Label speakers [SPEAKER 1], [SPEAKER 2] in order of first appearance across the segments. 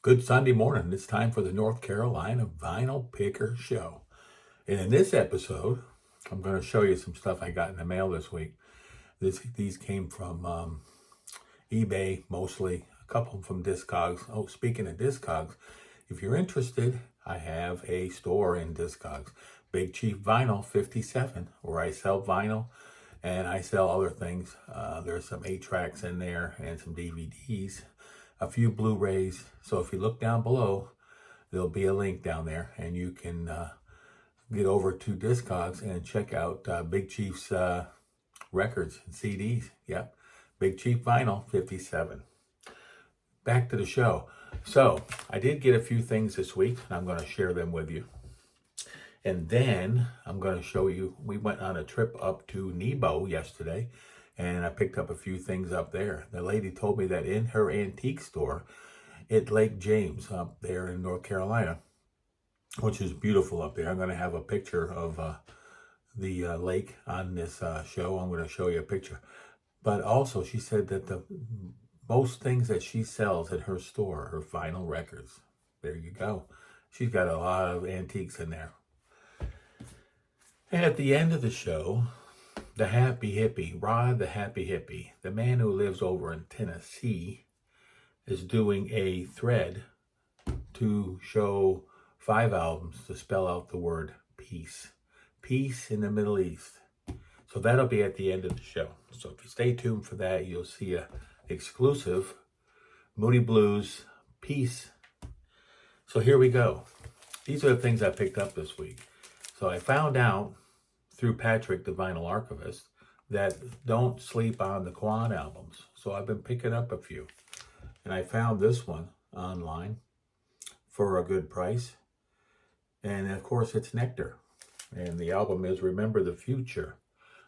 [SPEAKER 1] Good Sunday morning. It's time for the North Carolina Vinyl Picker Show. And in this episode, I'm going to show you some stuff I got in the mail this week. These came from eBay mostly, a couple from Discogs. Oh, speaking of Discogs, if you're interested, I have a store in Discogs, Big Chief Vinyl 57, where I sell vinyl and I sell other things. There's some 8-tracks in there and some DVDs, a few Blu-rays. So if you look down below, there'll be a link down there and you can get over to Discogs and check out Big Chief's records and CDs. Yep, Big Chief Vinyl 57. Back to the show. So I did get a few things this week and I'm going to share them with you. And then I'm going to show you, we went on a trip up to Nebo yesterday and I picked up a few things up there. The lady told me that in her antique store at Lake James up there in North Carolina, which is beautiful up there. I'm going to have a picture of the lake on this show. I'm going to show you a picture. But also she said that the most things that she sells at her store are vinyl records. There you go. She's got a lot of antiques in there. And at the end of the show, the Happy Hippy, Rod the Happy Hippy, the man who lives over in Tennessee, is doing a thread to show 5 albums to spell out the word peace. Peace in the Middle East. So that'll be at the end of the show. So if you stay tuned for that, you'll see a exclusive Moody Blues Peace. So here we go. These are the things I picked up this week. So I found out through Patrick, the vinyl archivist, that don't sleep on the Quad albums. So I've been picking up a few. And I found this one online for a good price. And of course it's Nectar. And the album is Remember the Future.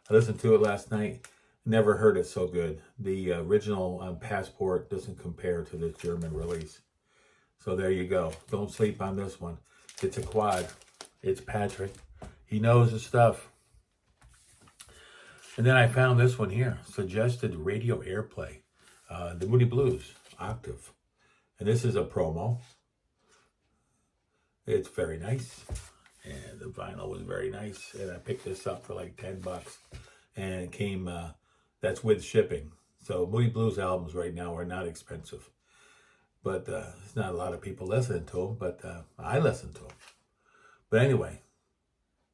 [SPEAKER 1] I listened to it last night. Never heard it so good. The original Passport doesn't compare to this German release. So there you go. Don't sleep on this one. It's a quad. It's Patrick. He knows his stuff. And then I found this one here. Suggested radio airplay. The Moody Blues Octave. And this is a promo. It's very nice. And the vinyl was very nice. And I picked this up for like $10. And it came, that's with shipping. So Moody Blues albums right now are not expensive. But there's not a lot of people listening to them. But I listen to them. But anyway,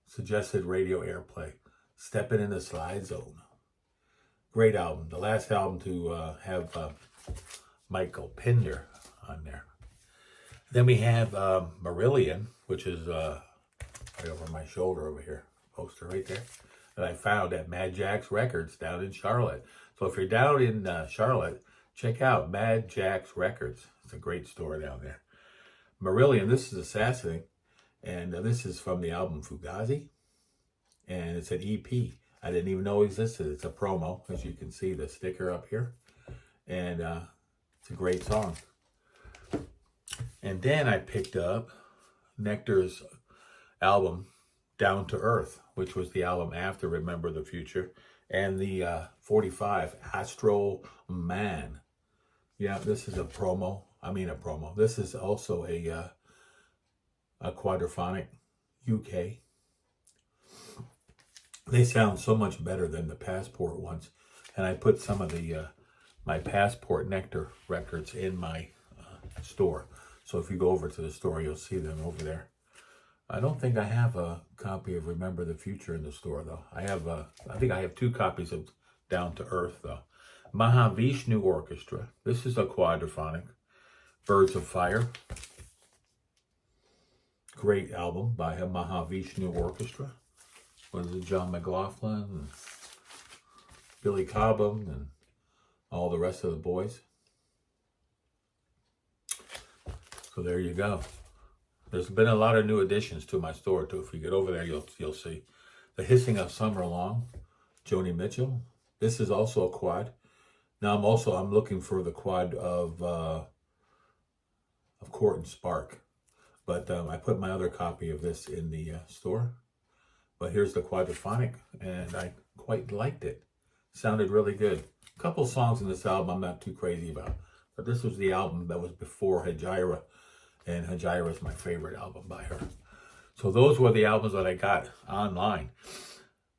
[SPEAKER 1] suggested radio airplay. Stepping in the Slide Zone. Great album. The last album to have Michael Pinder on there. Then we have Marillion, which is right over my shoulder over here. Poster right there. That I found at Mad Jack's Records down in Charlotte. So if you're down in Charlotte, check out Mad Jack's Records. It's a great store down there. Marillion, this is Assassin. And this is from the album Fugazi. And it's an EP. I didn't even know it existed. It's a promo, as you can see the sticker up here. And it's a great song. And then I picked up Nectar's album, Down to Earth, which was the album after Remember the Future. And the 45, Astro Man. Yeah, this is a promo. This is also a quadraphonic UK. They sound so much better than the Passport ones. And I put some of the my Passport Nectar records in my store. So if you go over to the store, you'll see them over there. I don't think I have a copy of Remember the Future in the store, though. I think I have 2 copies of Down to Earth, though. Mahavishnu Orchestra. This is a quadraphonic. Birds of Fire. Great album by Mahavishnu Orchestra. Was it John McLaughlin and Billy Cobham and all the rest of the boys? So there you go. There's been a lot of new additions to my store too. If you get over there, you'll see. The Hissing of Summer Long, Joni Mitchell. This is also a quad. Now I'm looking for the quad of Court and Spark, but I put my other copy of this in the store. But here's the quadraphonic, and I quite liked it. Sounded really good. A couple songs in this album I'm not too crazy about. But this was the album that was before Hejira, and Hejira is my favorite album by her. So those were the albums that I got online.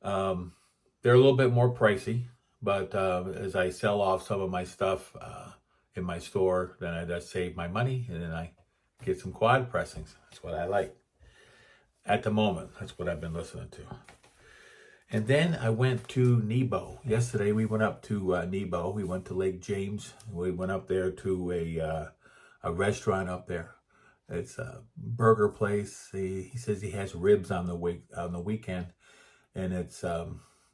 [SPEAKER 1] They're a little bit more pricey, but as I sell off some of my stuff in my store, then I just save my money, and then I get some quad pressings. That's what I like. At the moment, that's what I've been listening to. And then I went to Nebo. Yesterday we went up to Nebo. We went to Lake James. We went up there to a restaurant up there. It's a burger place. He says he has ribs on the weekend, and it's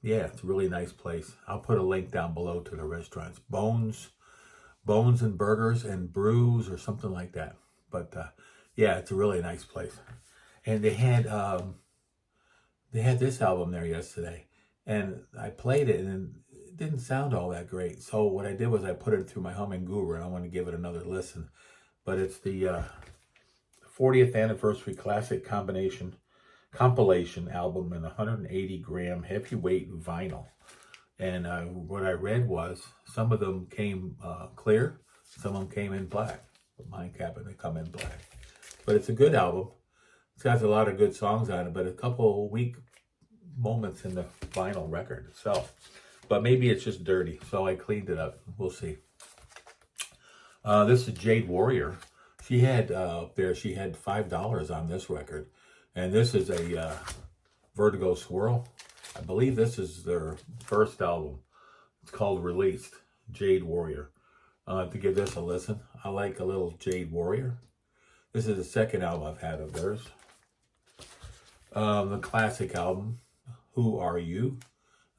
[SPEAKER 1] it's a really nice place. I'll put a link down below to the restaurants. Bones and Burgers and Brews or something like that. But it's a really nice place. And they had this album there yesterday, and I played it, and it didn't sound all that great. So what I did was I put it through my Humming Guru, and I want to give it another listen. But it's the 40th anniversary classic compilation album in 180 gram heavyweight vinyl. And what I read was some of them came clear, some of them came in black. But mine happened to come in black. But it's a good album. It's got a lot of good songs on it, but a couple of weak moments in the vinyl record itself. But maybe it's just dirty, so I cleaned it up. We'll see. This is Jade Warrior. She had she had $5 on this record. And this is a Vertigo Swirl. I believe this is their first album. It's called Released, Jade Warrior. I'll have to give this a listen. I like a little Jade Warrior. This is the second album I've had of theirs. The classic album, Who Are You?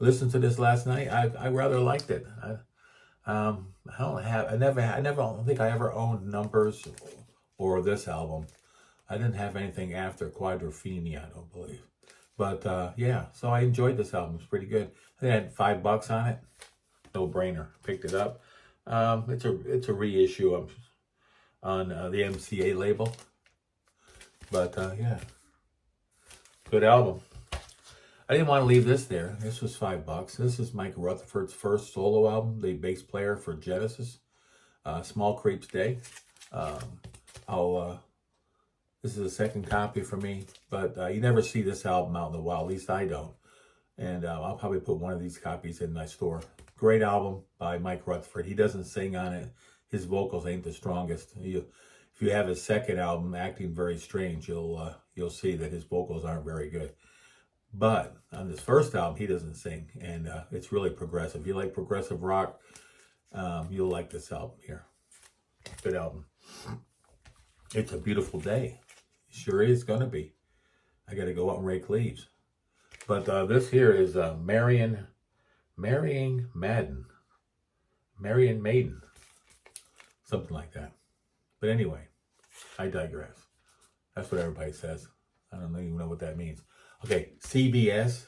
[SPEAKER 1] Listened to this last night. I rather liked it. I don't think I ever owned Numbers or this album. I didn't have anything after Quadrophenia, I don't believe. But so I enjoyed this album. It's pretty good. I had $5 on it. No brainer. Picked it up. It's a reissue on the MCA label. But good album. I didn't want to leave this there. This was $5. This is Mike Rutherford's first solo album, the bass player for Genesis. Small Creeps Day. This is a second copy for me, but you never see this album out in the wild. At least I don't. And I'll probably put one of these copies in my store. Great album by Mike Rutherford. He doesn't sing on it. His vocals ain't the strongest. If you have his second album, Acting Very Strange, you'll see that his vocals aren't very good. But on this first album, he doesn't sing, and it's really progressive. If you like progressive rock, you'll like this album here. Good album. It's a beautiful day. Sure is going to be. I got to go out and rake leaves. But this here is Marion Maiden. Something like that. But anyway, I digress. That's what everybody says. I don't even know what that means. Okay, CBS,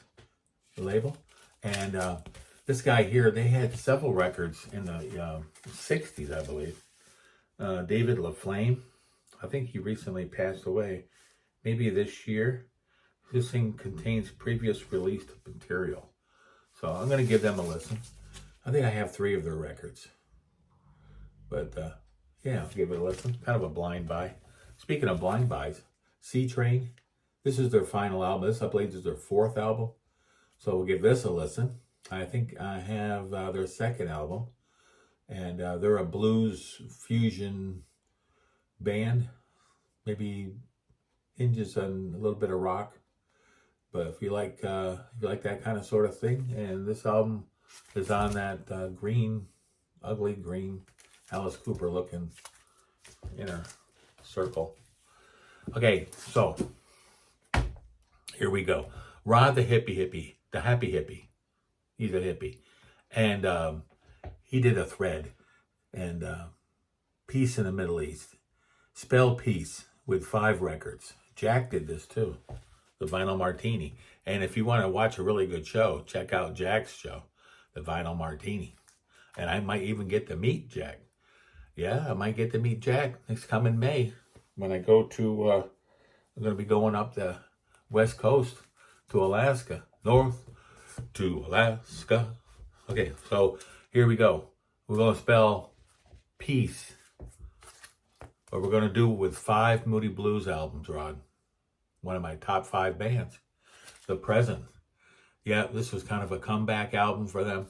[SPEAKER 1] the label. And this guy here, they had several records in the 60s, I believe. David LaFlame. I think he recently passed away, maybe this year. This thing contains previous released material. So I'm going to give them a listen. I think I have 3 of their records. But I'll give it a listen. Kind of a blind buy. Speaking of blind buys, C-Train. This is their final album. This, I believe, is their 4th album. So we'll give this a listen. I think I have their 2nd album. And they're a blues fusion band, maybe hinges on a little bit of rock, but if you like that kind of sort of thing, and this album is on that ugly green Alice Cooper looking inner circle. Okay, so here we go. Rod the Happy Hippy, he's a hippie, and he did a thread and Peace in the Middle East. Spell Peace with 5 records. Jack did this too, the Vinyl Martini. And if you want to watch a really good show, check out Jack's show, the Vinyl Martini. And I might even get to meet Jack. Yeah, I might get to meet Jack next coming May when I go to, I'm going to be going up the West Coast to Alaska, north to Alaska. Okay, so here we go. We're going to spell Peace. But we're going to do it with 5 Moody Blues albums, Rod. One of my top 5 bands. The Present. Yeah, this was kind of a comeback album for them.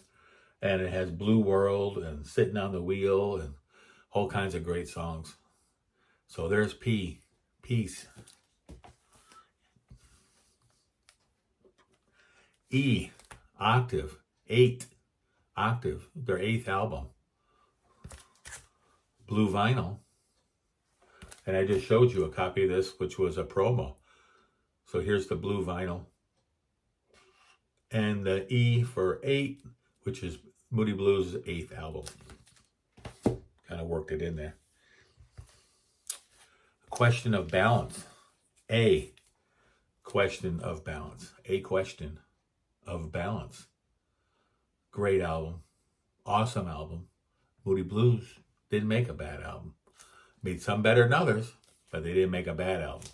[SPEAKER 1] And it has Blue World and Sitting on the Wheel and all kinds of great songs. So there's P. Peace. E. Octave. 8. Octave. Their 8th album. Blue vinyl. And I just showed you a copy of this, which was a promo. So here's the blue vinyl. And the E for 8, which is Moody Blues' 8th album. Kind of worked it in there. Question of balance. A question of balance. A question of balance. Great album. Awesome album. Moody Blues didn't make a bad album. Made some better than others, but they didn't make a bad album.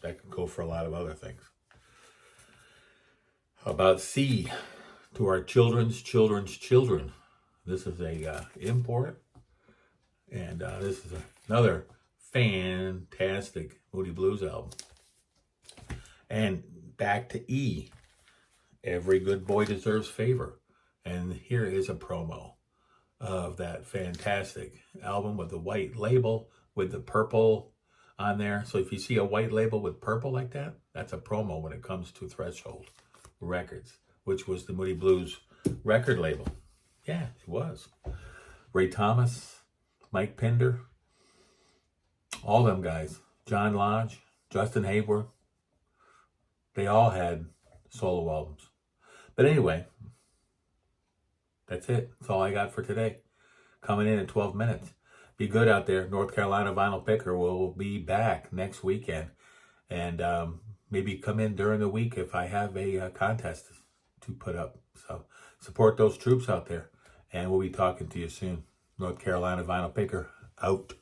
[SPEAKER 1] That can go for a lot of other things. How about C? To our children's children. This is a import. And this is another fantastic Moody Blues album. And back to E. Every good boy deserves favor. And here is a promo of that fantastic album with the white label with the purple on there. So if you see a white label with purple like that, that's a promo when it comes to Threshold Records, which was the Moody Blues record label. Yeah, it was. Ray Thomas, Mike Pinder, all them guys, John Lodge, Justin Hayward, they all had solo albums. But anyway, that's it. That's all I got for today. Coming in 12 minutes. Be good out there. North Carolina Vinyl Picker will be back next weekend. And maybe come in during the week if I have a contest to put up. So support those troops out there. And we'll be talking to you soon. North Carolina Vinyl Picker out.